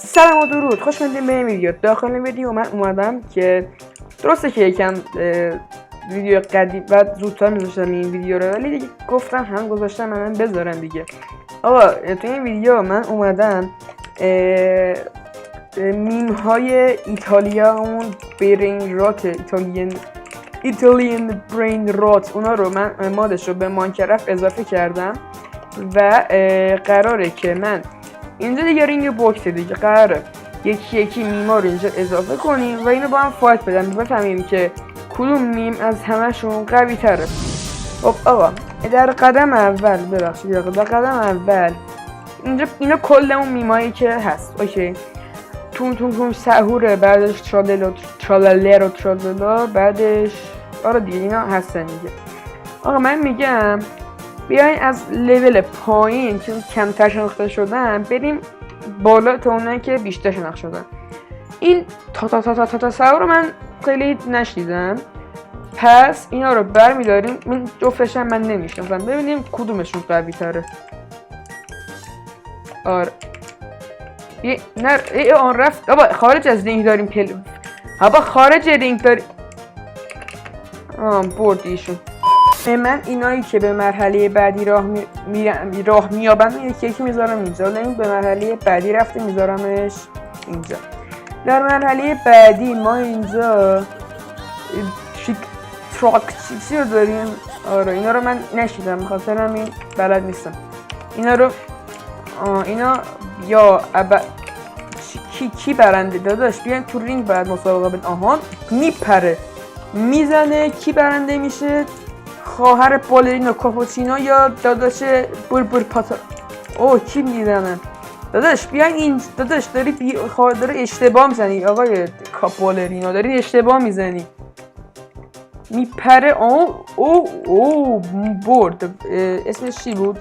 سلام و درود، خوش اومدین به این ویدیو. داخل ویدیو من اومدم که درسته که یکم ویدیو قدیم و زودتر میذاشتم این ویدیو رو، ولی دیگه گفتم هم گذاشتم منم بذارم دیگه. آقا تو این ویدیو من اومدم میم های ایتالیا، اون برین رات ایتالیان برین رات، اونا رو من مادش رو به ماینکرافت اضافه کردم و قراره که من اینجا دیگه رینگ بوکس دیگه قراره یکی یکی میما رو اینجا اضافه کنیم و اینو با هم فایت بدن بفهمیم که کدوم میم از همشون قوی تره. خب آقا در قدم اول در قدم اول اینجا اینا کل اون میمایی که هست. اوکی، تون سحوره، بعدش تراللرو بعدش آره دیگه اینا هستن دیگه. آقا من میگم بیاین از لول پایین که کمتر شناخته شدن بریم بالا تا اونایی که بیشتر شناخته شدن. این تا سحور رو من خیلی نشنیدم، پس اینا رو برمیداریم. من جفتشم من نمیشناسم، ببینیم کدومشون قوی تره. آره نه آن رفت بابا، خارج از لینک داریم بابا خارج لینک داریم. برد ایشون. من اینایی که به مرحله بعدی راه میابن یکی یکی میذارم اینجا. این به مرحله بعدی رفته میذارمش اینجا. در مرحله بعدی ما اینجا چی رو داریم. آره اینا رو من نشیدم، بخاطر همین بلد نیستم اینا رو. اینا یا کی برنده داداش؟ بیاین تو رینگ بعد مسابقه بدن. آها میپره میزنه، کی برنده میشه؟ خواهر بالرینو کاپوچینو یا داداش بربر پاتا؟ اوه کی میزنه داداش؟ بیاین این داداش داری اشتباه میزنی آقای بالرینو، داری اشتباه میزنی. میپره. او برد. اسمش چی بود؟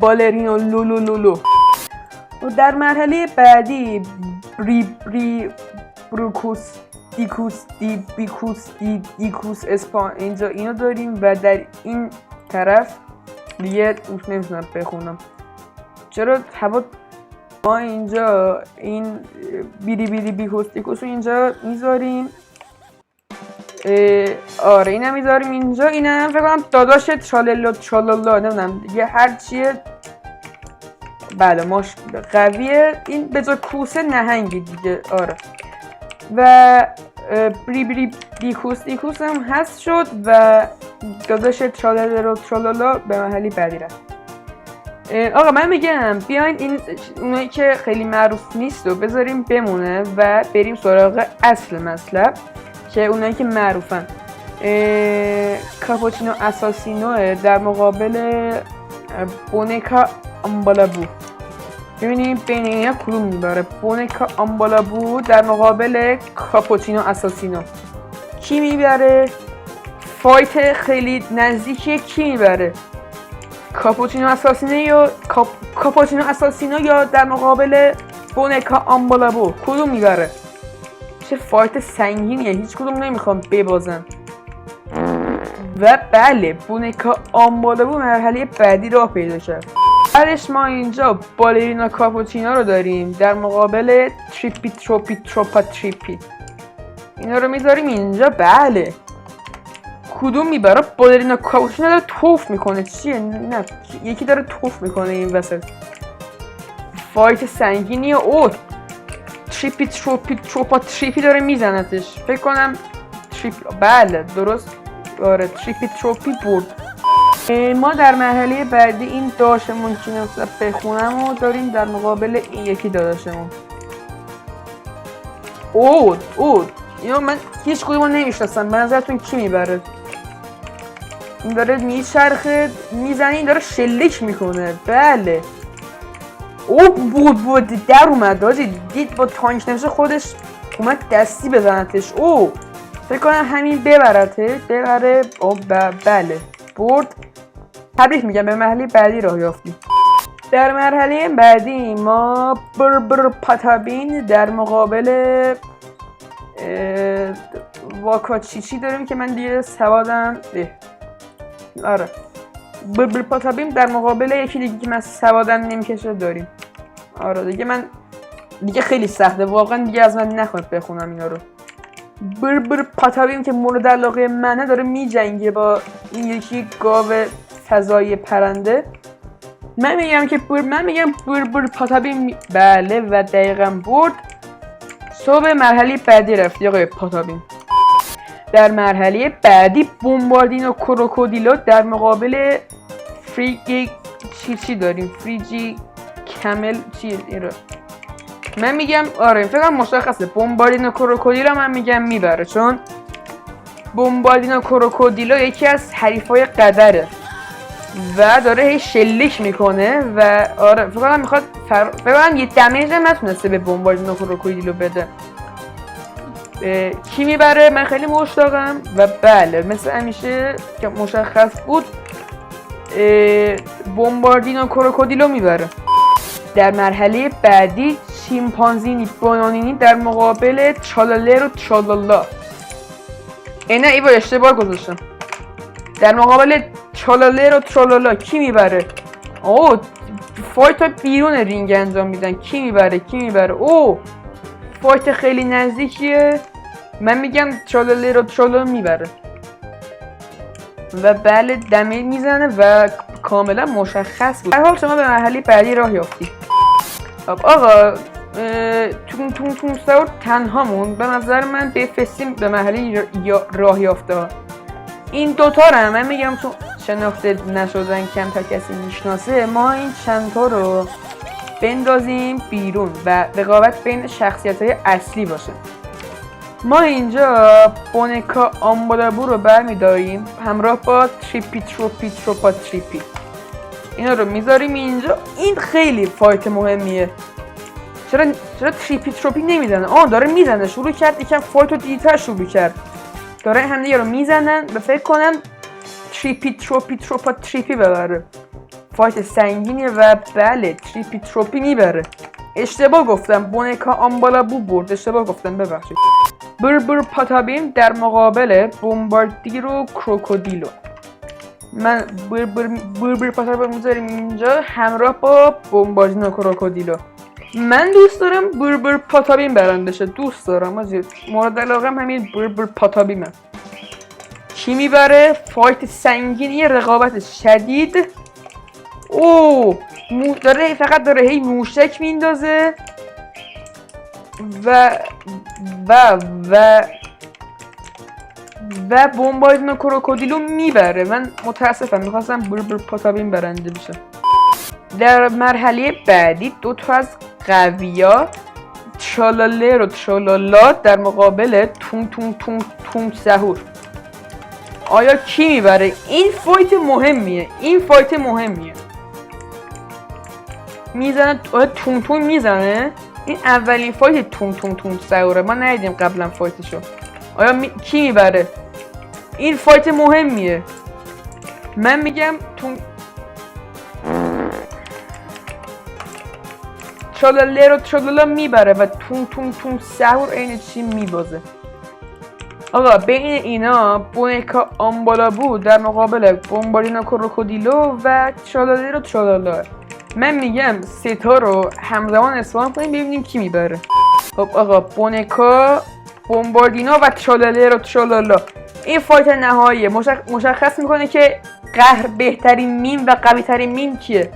بالرینو لولولولو. و در مرحله بعدی بروکوس دیکوس اسپان اینجا اینو داریم و در این طرف دیگه نمیتونم بخونم چرا هوا. ما اینجا این بیکوس دیکوس رو اینجا میذاریم. آره اینم میذاریم اینجا. اینم فکر کنم داداش ترالالا نمیدونم دیگه هر چیه. بله ماش قویه. این به جا کوسه نهنگی دیگه. آره و دیکوس هم هست شد و داداش ترالالا به محلی بعدی رفت. آقا من میگم بیاین این اونایی که خیلی معروف نیست رو بذاریم بمونه و بریم سراغ اصل مطلب که اونایی که معروفن. کاپوچینو اساسینو در مقابل بونیکا آمبالابو. ببینیم بین اینا کدوم میبره. بونیکا آمبالابو در مقابل کاپوچینو اساسینو کی میبره؟ فایت خیلی نزدیکی کی میبره؟ کاپوچینو اساسینو یا در مقابل بونیکا آمبالابو کدوم میبره؟ چه فایت سنگینیه، هیچ کدوم نمیخوام ببازن. و بله بونیکا آمبالابو مرحله بعدی راه پیدا کرد. بعدش ما اینجا بالرینا کاپوچینو رو داریم در مقابل تریپی. اینا رو میذاریم اینجا. بله کدوم میبره؟ بالرینا کاپوچینو داره توف میکنه. چیه؟ نه یکی داره توف میکنه این وسط. فایت سنگینیه. او تریپی داره میزنتش فکر کنم. بله درست. آره تریپی برد. ما در مرحله بعدی این داداشمون که نمیتونم بخونم و داریم در مقابل این یکی داداشمون. اینو من هیچ کدومو نمیشناسم. به نظرتون کی میبره؟ این داره میچرخه میزنه، این داره شلیک میکنه. بله بود در اومد آجی، دید با تانک نمیشه خودش اومد دستی بزنتش. فکر کنم همین ببره. بله برد. تبریک میگم، به مرحله بعدی راه یافتیم. در مرحله بعدی ما پاتابین در مقابل واکاچیچی داریم که من دیگه سوادم آره پاتابین در مقابل یکی دیگه که من سوادم نمیکشه داریم. آره دیگه من دیگه خیلی سخته واقعا، دیگه از من نخواد بخونم اینا رو. بر پاتابیم که مورد علاقه منه داره میجنگه با این یکی گاو فضایی پرنده. من میگم بر پاتابیم. بله و دقیقا برد. صبح مرحله بعدی رفتی آقای پاتابیم. در مرحله بعدی بومباردینو کروکودیلو در مقابل فریگی چی داریم؟ فریجی کمل چی رو؟ من میگم آره فکرم مشخصه بومباردینو کروکودیلو من میگم میبره، چون بومباردینو کروکودیلو یکی از حریفای قدره و داره هی شلیک میکنه و آره فکرم میخواد فکرم یه دمیج نتونسته به بومباردینو کروکودیلو بده. کی میبره؟ من خیلی مشتاقم و بله مثل همیشه که مشخص بود بومباردینو کروکودیلو میبره. در مرحله بعدی چیمپانزینی بانانینی در مقابل چالالرو چالالا. نه ای با اشتباه گذاشتم. در مقابل چالالرو چالالا کی میبره؟ اوه فایت بیرون رینگ انجام میدن. کی میبره؟ اوه فایت خیلی نزدیکیه. من میگم چالالرو چالالا میبره و بله دمیج میزنه و کاملا مشخص بود. در حال شما به مرحله بعدی راه یافتی. آقا تون سور تنهامون به نظر من بفرستیم به مرحله راه یافته. این دوتا رو من میگم چون شناخته نشدن کم تا کسی میشناسه، ما این چند تا رو بندازیم بیرون و رقابت بین شخصیت‌های اصلی باشه. ما اینجا بونکا آمبالابو رو برمیداریم همراه با تریپی تروپا تریپی. اینا رو میذاریم اینجا. این خیلی فایت مهمیه. چرا تریپی تروپی نمیزنه؟ داره میزنه. شروع کرد یکم فایت رو دیرتر شروع کرد. داره همه رو میزنن و فکر کنم تریپی تروپا تریپی ببره. فایت سنگینه و بله تریپی تروپی میبره. اشتباه گفتم، بونکا آمبالابو برد. اشتباه گفتم ببخشید. بر پاتابیم در مقابل بومباردیرو کروکودیلو. من بر پاتابیم میذاریم اینجا همراه با بومباردینو کروکودیلو. من دوست دارم بر پاتابیم برنده شه. دوست دارم مورد علاقم همین بر پاتابیمه. کی میبره؟ فایت سنگینی، رقابت شدید. فقط داره هی موشک میندازه و بومباردینو کروکودیلو میبره. من متاسفم، میخواستم بر پاتابیم برنده بشه. در مرحله بعدی دو تا از قویا چالالرو چالالا در مقابل تون سحور. آیا کی میبره؟ این فایت مهمیه. میزنه تون میزنه. این اولین فایت تون سحوره. ما ندیدیم قبلا فایتشو. آیا کی میبره؟ این فایت مهمیه. من میگم چالالرو چالالا میبره و تون سحور این چی میبازه. آقا بین اینا بونکا آمبالابو در مقابل بومباردینو کروکودیلو و چالالرو چالالا. من میگم سه تا رو همزمان اسپان کنیم ببینیم کی میبره. خب آقا بونکا بومباردینو و چالالرو چالالا. این فایت نهایی مشخص میکنه که بهترین میم و قوی ترین میم کیه.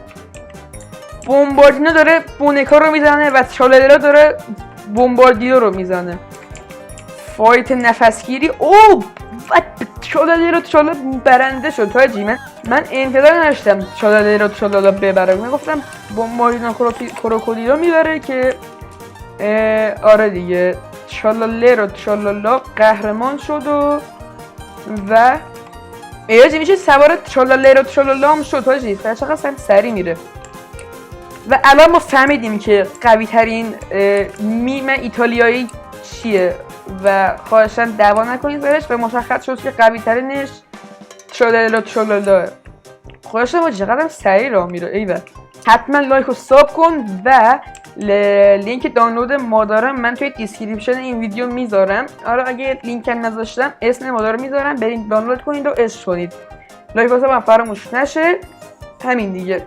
بومباردینو داره بونکا رو میزنه و چالالرو داره بومباردینو رو میزنه. فایت نفسگیری. چالالرو برنده شد. تاجی من انتظار نداشتم چالالرو چالالا ببره. من گفتم بومباردینو کروکودیلو میبره که آره دیگه چالالرو چالالا قهرمان شد و ایاجی میشه سوار چالالرو چالالا هم شد. تاجی چقدر سری میره. و الان ما فهمیدیم که قوی ترین میم ایتالیایی چیه و خواهشاً دعوا نکنید برش و مشخص شد که قوی ترینش چالالرو چالالا. خواهشاً ما چقدر سریع راه میره. ایوه حتما لایک و ساب کن و لینک دانلود ما دارم من توی دیسکریپشن این ویدیو میذارم. آره اگه لینک هم نذاشتم اسم ما دارم میذارم، برید دانلود کنید و عشق کنید. لایک و ساب هم فراموش نشه. همین دیگه.